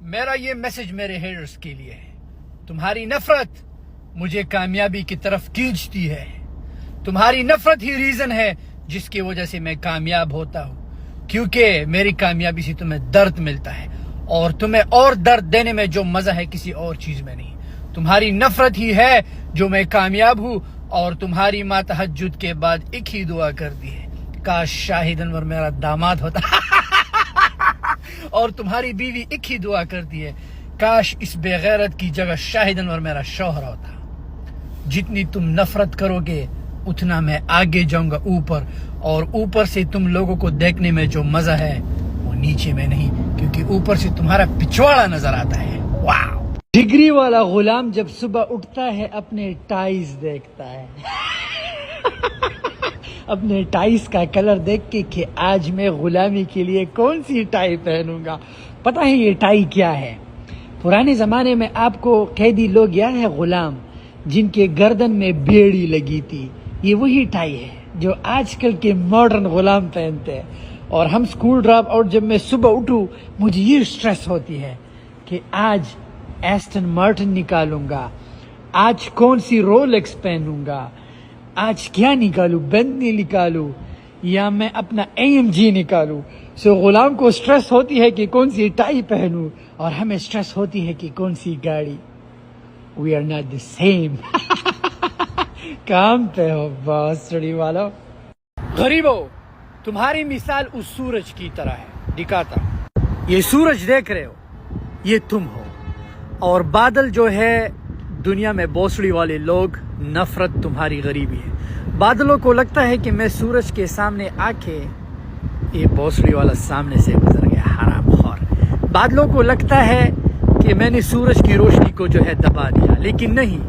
میرا یہ میسج میرے ہیٹرز کے لیے ہے. تمہاری نفرت مجھے کامیابی کی طرف کھینچتی ہے. تمہاری نفرت ہی ریزن ہے جس کی وجہ سے میں کامیاب ہوتا ہوں. کیونکہ میری کامیابی سے تمہیں درد ملتا ہے اور تمہیں اور درد دینے میں جو مزہ ہے کسی اور چیز میں نہیں. تمہاری نفرت ہی ہے جو میں کامیاب ہوں. اور تمہاری ماں تہجد کے بعد ایک ہی دعا کرتی ہے, کاش شاہد انور میرا داماد ہوتا. اور تمہاری بیوی ایک ہی دعا کرتی ہے, کاش اس بے غیرت کی جگہ شاہد انور میرا شوہر ہوتا. جتنی تم نفرت کرو گے اتنا میں آگے جاؤں گا اوپر, اور اوپر سے تم لوگوں کو دیکھنے میں جو مزہ ہے وہ نیچے میں نہیں, کیونکہ اوپر سے تمہارا پچھواڑا نظر آتا ہے. واو. ڈگری والا غلام جب صبح اٹھتا ہے اپنے ٹائز دیکھتا ہے. اپنے ٹائز کا کلر دیکھ کے کہ آج میں غلامی کے لیے کون سی ٹائی پہنوں گا. پتہ ہے یہ ٹائی کیا ہے؟ پرانے زمانے میں آپ کو قیدی لوگ یاد ہے, غلام جن کے گردن میں بیڑی لگی تھی, یہ وہی ٹائی ہے جو آج کل کے ماڈرن غلام پہنتے ہیں. اور ہم سکول ڈراپ آؤٹ جب میں صبح اٹھوں مجھے یہ سٹریس ہوتی ہے کہ آج ایسٹن مارٹن نکالوں گا, آج کون سی رولیکس پہنوں گا, آج کیا نکالوں, بینتلی نکالوں یا میں اپنا AMG نکالوں. سو غلام کو سٹریس ہوتی ہے کہ کون سی ٹائی پہنوں, اور ہمیں سٹریس ہوتی ہے کہ کون سی گاڑی. We are not the same. کام پہ ہو باسڑی والا. غریبو, تمہاری مثال اس سورج کی طرح ہے, دکھاتا ہوں. یہ سورج دیکھ رہے ہو, یہ تم ہو. اور بادل جو ہے دنیا میں بوسڑی والے لوگ, نفرت تمہاری غریبی ہے. بادلوں کو لگتا ہے کہ میں سورج کے سامنے آ کے, یہ بوسڑی والا سامنے سے گزر گیا, حرام خور. بادلوں کو لگتا ہے کہ میں نے سورج کی روشنی کو جو ہے دبا دیا, لیکن نہیں.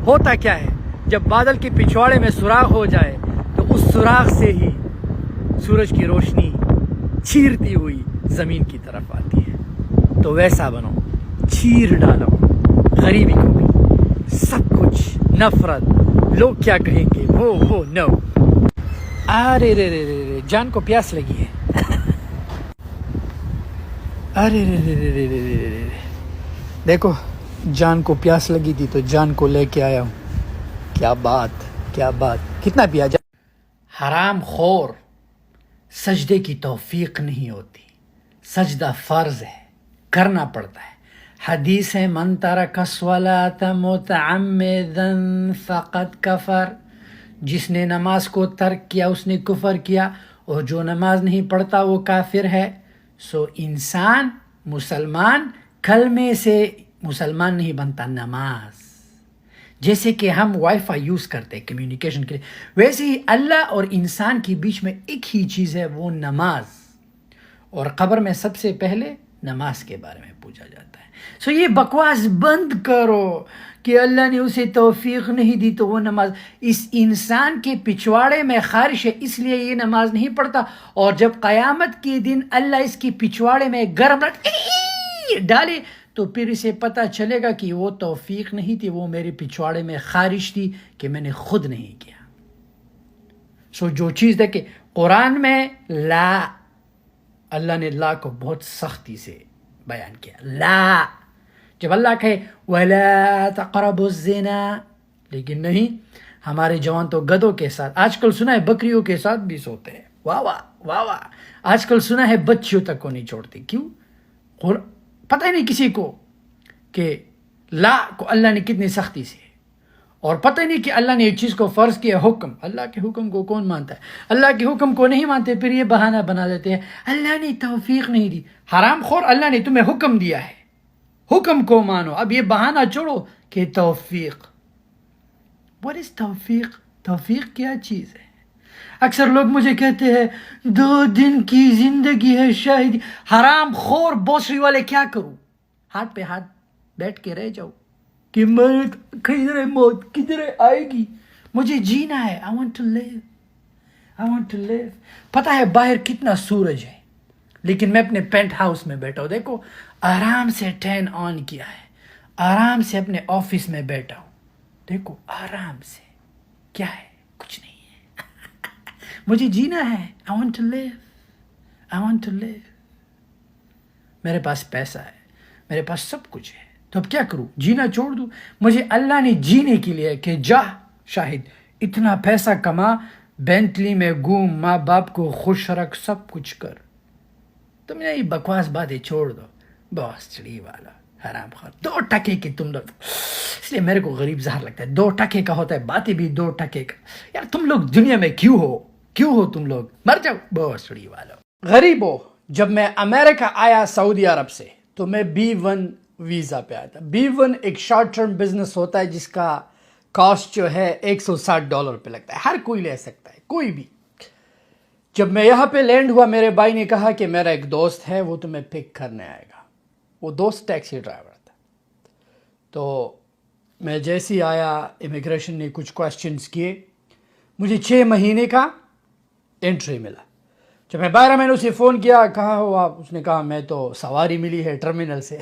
ہوتا کیا ہے, جب بادل کے پچھواڑے میں سوراخ ہو جائے تو اس سوراخ سے ہی سورج کی روشنی چیرتی ہوئی زمین کی طرف آتی ہے. تو ویسا بنو, چیر ڈالو غریبی کو بھی, سب کچھ نفرت, لوگ کیا کہیں گے, وہ نو. ارے رے رے رے, جان کو پیاس لگی ہے. ارے رے رے رے رے رے, دیکھو جان کو پیاس لگی تھی تو جان کو لے کے آیا ہوں. کیا بات, کیا بات, کتنا پیا جان. حرام خور, سجدے کی توفیق نہیں ہوتی, سجدہ فرض ہے, کرنا پڑتا ہے. حدیث ہے, من ترک الصلاۃ متعمدا فقد کفر. جس نے نماز کو ترک کیا اس نے کفر کیا, اور جو نماز نہیں پڑھتا وہ کافر ہے. سو انسان مسلمان کلمے سے مسلمان نہیں بنتا, نماز. جیسے کہ ہم وائی فائی یوز کرتے ہیں کمیونیکیشن کے لیے, ویسے ہی اللہ اور انسان کے بیچ میں ایک ہی چیز ہے, وہ نماز. اور قبر میں سب سے پہلے نماز کے بارے میں پوچھا جاتا ہے. سو یہ بکواس بند کرو کہ اللہ نے اسے توفیق نہیں دی تو وہ نماز. اس انسان کے پچھواڑے میں خارش ہے اس لیے یہ نماز نہیں پڑھتا, اور جب قیامت کے دن اللہ اس کے پچھواڑے میں گرم ڈالے تو پھر اسے پتہ چلے گا کہ وہ توفیق نہیں تھی, وہ میرے پچھواڑے میں خارش تھی کہ میں نے خود نہیں کیا. سو جو چیز دیکھے قرآن میں, لا, اللہ نے لا کو بہت سختی سے بیان کیا. لا, جب اللہ کہے وَلَا تَقْرَبُوا الزِّنَا, لیکن نہیں, ہمارے جوان تو گدوں کے ساتھ, آج کل سنا ہے بکریوں کے ساتھ بھی سوتے ہیں. واہ واہ واہ واہ. آج کل سنا ہے بچیوں تک کو نہیں چھوڑتے. کیوں؟ پتہ ہی نہیں کسی کو کہ لا کو اللہ نے کتنی سختی سے, اور پتہ نہیں کہ اللہ نے ایک چیز کو فرض کیا حکم. اللہ کے حکم کو کون مانتا ہے؟ اللہ کے حکم کو نہیں مانتے, پھر یہ بہانہ بنا دیتے ہیں اللہ نے توفیق نہیں دی. حرام خور, اللہ نے تمہیں حکم دیا ہے, حکم کو مانو. اب یہ بہانہ چھوڑو کہ توفیق. What is توفیق؟ توفیق کیا چیز ہے؟ اکثر لوگ مجھے کہتے ہیں 2 دن کی زندگی ہے شاہد. حرام خور بوسری والے, کیا کروں؟ ہاتھ پہ ہاتھ بیٹھ کے رہ جاؤ کہ میں کدھر موت کدھر آئے گی, مجھے جینا ہے. I want to live, I want to live. پتہ ہے باہر کتنا سورج ہے, لیکن میں اپنے پینٹ ہاؤس میں بیٹھا ہوں. دیکھو آرام سے ٹین آن کیا ہے, آرام سے اپنے آفس میں بیٹھا ہوں. دیکھو آرام سے, کیا ہے؟ کچھ نہیں ہے. مجھے جینا ہے. I want to live, I want to live. میرے پاس پیسہ ہے, میرے پاس سب کچھ ہے، تو اب کیا کروں؟ جینا چھوڑ دوں؟ مجھے اللہ نے جینے کے لیے کہ جا شاہد، اتنا پیسہ کما، بینٹلی میں گھوم، ماں باپ کو خوش رکھ، سب کچھ کر. تم یہ بکواس باتیں چھوڑ دو. بہت چڑی والا حرام خور. 2 ٹکے کے تم لوگ، اس لیے میرے کو غریب زہر لگتا ہے. 2 ٹکے کا ہوتا ہے، باتیں بھی 2 ٹکے کا. یار تم لوگ دنیا میں کیوں ہو تم لوگ؟ مر جاؤ بہت چڑی والا. غریب ہو. جب میں امریکہ آیا سعودی عرب سے تو میں B1 ویزا پہ آیا تھا. B1 ایک شارٹ ٹرم بزنس ہوتا ہے جس کا کاسٹ جو ہے $160 پہ لگتا ہے. ہر کوئی لے سکتا ہے، کوئی بھی. جب میں یہاں پہ لینڈ ہوا، میرے بھائی نے کہا کہ میرا ایک دوست ہے، وہ تمہیں پک کرنے آئے گا. وہ دوست ٹیکسی ڈرائیور تھا. تو میں جیسے ہی آیا، امیگریشن نے کچھ کویسچنز کیے، مجھے 6 مہینے کا انٹری ملا. جب میں باہر، میں نے اسے فون کیا، کہاں ہو آپ؟ اس نے کہا میں تو سواری ملی ہے ٹرمینل سے.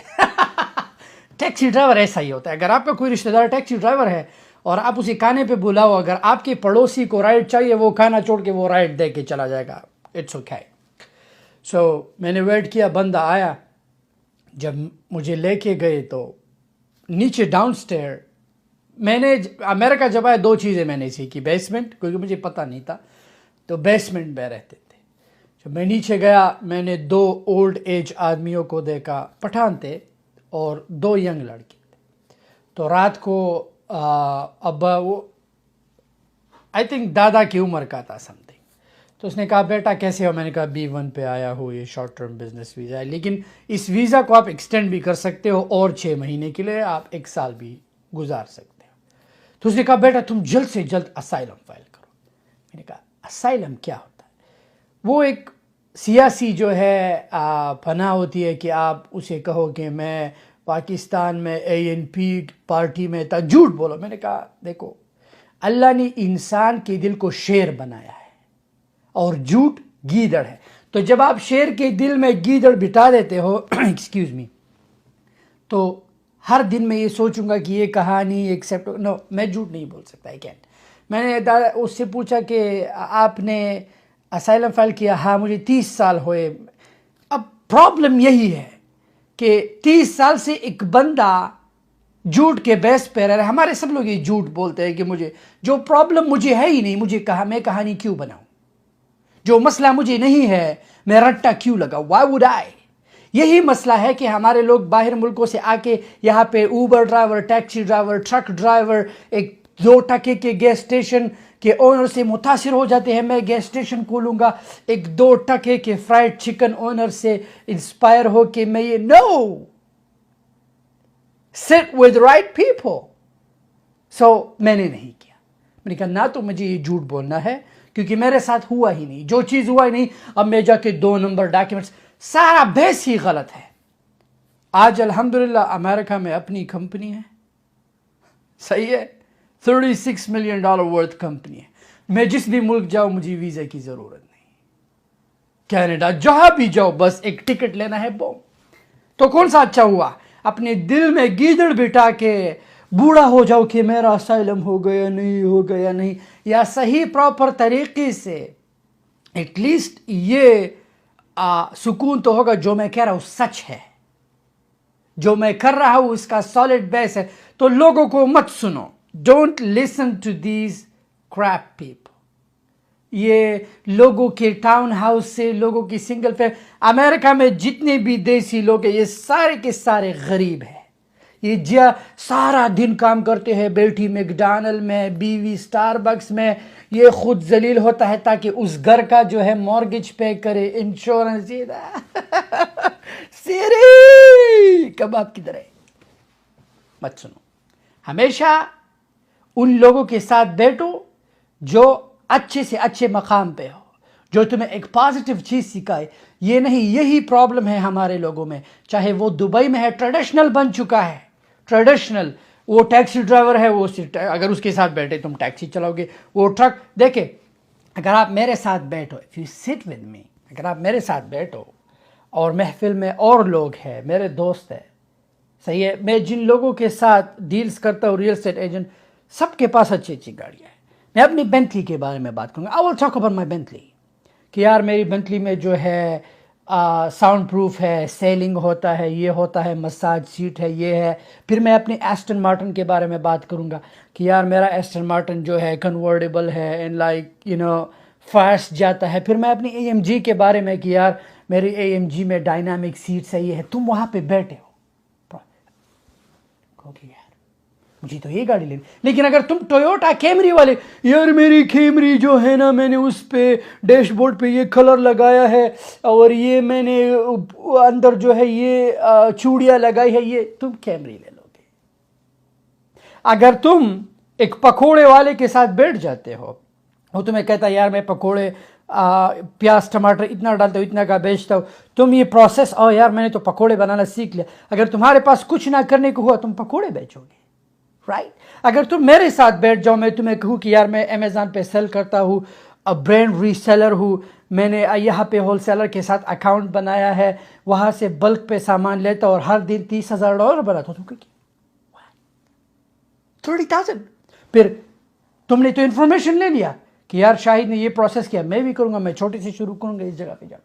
ٹیکسی ڈرائیور ایسا ہی ہوتا ہے. اگر آپ کا کوئی رشتہ دار ٹیکسی ڈرائیور ہے اور آپ اسے کھانے پہ بلاؤ، اگر آپ کے پڑوسی کو رائڈ چاہیے، وہ کھانا چھوڑ کے وہ رائڈ دے کے چلا جائے گا. It's okay. سو میں نے ویٹ کیا، بندہ آیا. جب مجھے لے کے گئے تو نیچے ڈاؤن سٹیئر، میں نے امریکہ جب آیا 2 چیزیں میں نے سیکھی. بیسمنٹ، کیونکہ مجھے پتہ نہیں تھا، تو بیسمنٹ میں رہتے تھے. جب میں نیچے گیا، میں نے 2 اولڈ ایج آدمیوں کو دیکھا، پٹھان تھے، اور 2 ینگ لڑکے تھے. تو رات کو ابا، وہ آئی تھنک دادا کی عمر کا تھا سم تھنگ. تو اس نے کہا بیٹا کیسے ہو؟ میں نے کہا B1 پہ آیا ہوں، یہ شارٹ ٹرم بزنس ویزا ہے، لیکن اس ویزا کو آپ ایکسٹینڈ بھی کر سکتے ہو اور 6 مہینے کے لیے آپ 1 سال بھی گزار سکتے ہو. تو اس نے کہا بیٹا تم جلد سے جلد اسائلم فائل کرو. میں نے کہا اسائلم کیا ہوتا ہے؟ وہ ایک سیاسی جو ہے پناہ ہوتی ہے کہ آپ اسے کہو کہ میں پاکستان میں ANP پارٹی میں تھا، جھوٹ بولو. میں نے کہا دیکھو، اللہ نے انسان کے دل کو شیر بنایا ہے اور جھوٹ گیدڑ ہے. تو جب آپ شیر کے دل میں گیدڑ بٹھا دیتے ہو ایکسکیوز می، تو ہر دن میں یہ سوچوں گا کہ یہ کہانی ایکسیپٹ نو، میں جھوٹ نہیں بول سکتا. میں نے اس سے پوچھا کہ آپ نے اسائلم فائل کیا؟ ہاں مجھے 30 سال ہوئے. اب پرابلم یہی ہے کہ 30 سال سے ایک بندہ جھوٹ کے بیس پہ رہ رہا ہے. ہمارے سب لوگ یہ جھوٹ بولتے ہیں کہ مجھے جو پرابلم مجھے ہے ہی نہیں، مجھے کہا میں کہانی کیوں بناؤں؟ جو مسئلہ مجھے نہیں ہے میں رٹا کیوں لگا؟ Y would I? یہی مسئلہ ہے کہ ہمارے لوگ باہر ملکوں سے آ کے یہاں پہ Uber driver, taxi driver, truck driver, ایک 2 ٹکے کے گیس اسٹیشن کے اونر سے متاثر ہو جاتے ہیں. میں گیس اسٹیشن کھولوں گا. ایک 2 ٹکے کے فرائڈ چکن اونر سے انسپائر ہو کے میں یہ نو sit with right people. So میں نے نہیں کیا. میں نے کہا نہ تو مجھے یہ جھوٹ بولنا ہے کیونکہ میرے ساتھ ہوا ہی نہیں. جو چیز ہوا ہی نہیں، اب میں جا کے 2 نمبر ڈاکیومنٹس، سارا بیس ہی غلط ہے. آج الحمدللہ امریکہ میں اپنی کمپنی ہے، صحیح ہے، $36 million ورتھ کمپنی ہے. میں جس بھی ملک جاؤں مجھے ویزا کی ضرورت نہیں. کینیڈا جہاں بھی جاؤ بس ایک ٹکٹ لینا ہے، بوم. تو کون سا اچھا ہوا؟ اپنے دل میں گیدڑ بٹھا کے بوڑھا ہو جاؤ کہ میرا اسائلم ہو گیا نہیں، ہو گیا نہیں، یا صحیح پراپر طریقے سے ایٹ لیسٹ یہ سکون تو ہوگا جو میں کہہ رہا ہوں سچ ہے، جو میں کر رہا ہوں اس کا سالڈ بیس ہے. تو لوگوں کو مت سنو. Don't listen to these creep people. یہ لوگوں کے ٹاؤن ہاؤس سے، لوگوں کی سنگل پہ، امریکہ میں جتنے بھی دیسی لوگ ہیں یہ سارے کے سارے غریب ہیں. یہ سارا دن کام کرتے ہیں، بیٹی میکڈونلڈ میں، بیوی سٹار بکس میں. یہ خود ذلیل ہوتا ہے تاکہ اس گھر کا جو ہے مورگیج پے کرے، انشورنس. سیری کباب کی طرح مت سنو. ہمیشہ ان لوگوں کے ساتھ بیٹھو جو اچھے سے اچھے مقام پہ ہو، جو تمہیں ایک پازیٹیو چیز سکھائے. یہ نہیں، یہی پرابلم ہے ہمارے لوگوں میں. چاہے وہ دبئی میں ہے، ٹریڈیشنل بن چکا ہے، ٹریڈیشنل. وہ ٹیکسی ڈرائیور ہے، وہ اگر اس کے ساتھ بیٹھے تم ٹیکسی چلاؤ گے. وہ ٹرک دیکھے، اگر آپ میرے ساتھ بیٹھو، if you sit with me، اگر آپ میرے ساتھ بیٹھو اور محفل میں اور لوگ ہیں، میرے دوست ہیں، صحیح ہے، میں جن لوگوں کے ساتھ ڈیلز کرتا ہوں، ریئل اسٹیٹ ایجنٹ، سب کے پاس اچھی اچھی گاڑیاں ہیں. میں اپنی بینٹلی کے بارے میں بات کروں گا. I will talk about my Bentley کہ یار میری بینٹلی میں جو ہے ساؤنڈ پروف ہے، سیلنگ ہوتا ہے، یہ ہوتا ہے، مساج سیٹ ہے، یہ ہے. پھر میں اپنی ایسٹن مارٹن کے بارے میں بات کروں گا کہ یار میرا ایسٹن مارٹن جو ہے کنورٹیبل ہے اینڈ لائک فاسٹ جاتا ہے. پھر میں اپنی اے ایم جی کے بارے میں کہ یار میری اے ایم جی میں ڈائنامک سیٹس ہے، یہ ہے. تم وہاں پہ بیٹھے ہو کہ یار مجھے تو یہ گاڑی لینی، لیکن اگر تم ٹویوٹا کیمری والے، یار میری کیمری جو ہے نا میں نے اس پہ ڈیش بورڈ پہ یہ کلر لگایا ہے اور یہ میں نے اندر جو ہے یہ چوڑیاں لگائی ہے، یہ تم کیمری لے لو گے. اگر تم ایک پکوڑے والے کے ساتھ بیٹھ جاتے ہو، وہ تمہیں کہتا ہے یار میں پکوڑے پیاز ٹماٹر اتنا ڈالتا ہوں، اتنا کا بیچتا ہوں، تم یہ پروسیس یار میں نے تو پکوڑے بنانا سیکھ لیا. اگر تمہارے پاس کچھ نہ کرنے کو ہوا تم پکوڑے بیچو گے، رائٹ. اگر تم میرے ساتھ بیٹھ جاؤ، میں تمہیں کہوں کہ یار میں امیزون پہ سیل کرتا ہوں، برانڈ ری سیلر ہوں، میں نے یہاں پہ ہول سیلر کے ساتھ اکاؤنٹ بنایا ہے، وہاں سے بلک پہ سامان لیتا اور ہر دن $30,000 بناتا ہوں، 30,000. پھر تم نے تو انفارمیشن لے لیا کہ یار شاہد نے یہ پروسیس کیا، میں بھی کروں گا، میں چھوٹے سے شروع کروں گا اس جگہ پہ جا.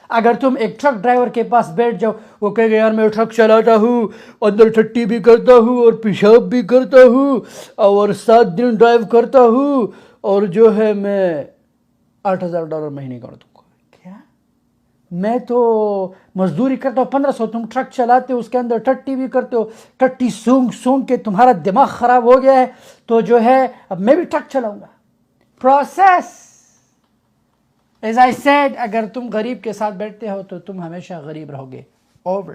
اگر تم ایک ٹرک ڈرائیور کے پاس بیٹھ جاؤ، وہ کہے گا یار میں ٹرک چلاتا ہوں، اندر ٹٹی بھی کرتا ہوں اور پیشاب بھی کرتا ہوں اور 7 دن ڈرائیو کرتا ہوں اور جو ہے میں $8,000 مہینے کا دوں گا. کیا میں تو مزدوری کرتا ہوں 1,500، تم ٹرک چلاتے ہو اس کے اندر ٹٹی بھی کرتے ہو، ٹٹی سونگ سونگ کے تمہارا دماغ خراب ہو گیا ہے، تو جو ہے اب میں بھی ٹرک چلاؤں گا. پروسیس As I said, اگر تم غریب کے ساتھ بیٹھتے ہو تو تم ہمیشہ غریب رہو گے. اوور.